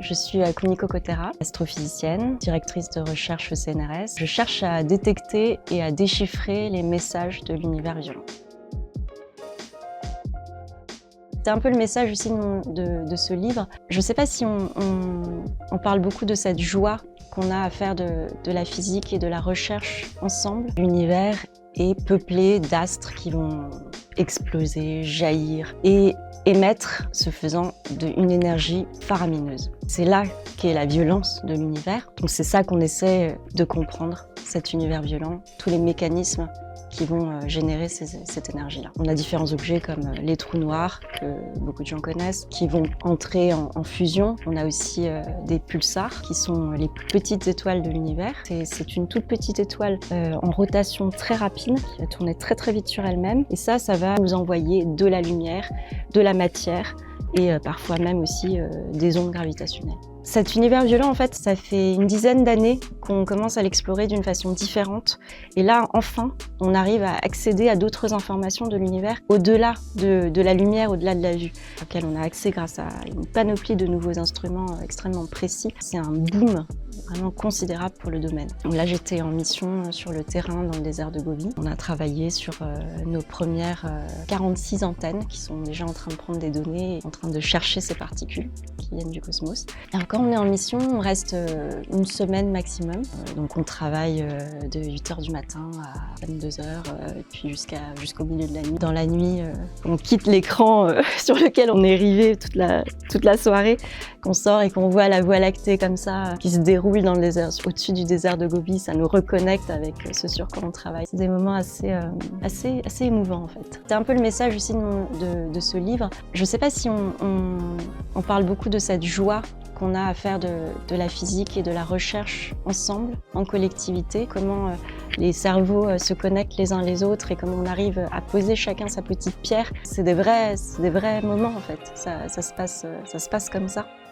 Je suis Kumiko Kotera, astrophysicienne, directrice de recherche au CNRS. Je cherche à détecter et à déchiffrer les messages de l'univers violent. C'est un peu le message aussi de ce livre. Je ne sais pas si on parle beaucoup de cette joie qu'on a à faire de la physique et de la recherche ensemble. L'univers est peuplé d'astres qui vont exploser, jaillir et émettre, ce faisant, une énergie faramineuse. C'est là qu'est la violence de l'univers. Donc c'est ça qu'on essaie de comprendre, cet univers violent, tous les mécanismes qui vont générer cette énergie-là. On a différents objets comme les trous noirs, que beaucoup de gens connaissent, qui vont entrer en fusion. On a aussi des pulsars, qui sont les plus petites étoiles de l'univers. C'est une toute petite étoile en rotation très rapide, qui va tourner très très vite sur elle-même. Et ça va nous envoyer de la lumière, de la matière, et parfois même aussi des ondes gravitationnelles. Cet univers violent, en fait, ça fait une dizaine d'années qu'on commence à l'explorer d'une façon différente. Et là, enfin, on arrive à accéder à d'autres informations de l'univers au-delà de la lumière, au-delà de la vue, auquel on a accès grâce à une panoplie de nouveaux instruments extrêmement précis. C'est un boom vraiment considérable pour le domaine. Donc là, j'étais en mission sur le terrain dans le désert de Gobi. On a travaillé sur nos premières 46 antennes qui sont déjà en train de prendre des données, en train de chercher ces particules qui viennent du cosmos. Et quand on est en mission, on reste une semaine maximum. Donc on travaille de 8h du matin à 22h, puis jusqu'au milieu de la nuit. Dans la nuit, on quitte l'écran sur lequel on est rivé toute la soirée, qu'on sort et qu'on voit la Voie lactée comme ça, qui se déroule dans le désert, au-dessus du désert de Gobi. Ça nous reconnecte avec ce sur quoi on travaille. C'est des moments assez émouvants en fait. C'est un peu le message aussi de ce livre. Je ne sais pas si on parle beaucoup de cette joie qu'on a à faire de la physique et de la recherche ensemble, en collectivité, comment les cerveaux se connectent les uns les autres et comment on arrive à poser chacun sa petite pierre. C'est des vrais moments en fait, ça se passe comme ça.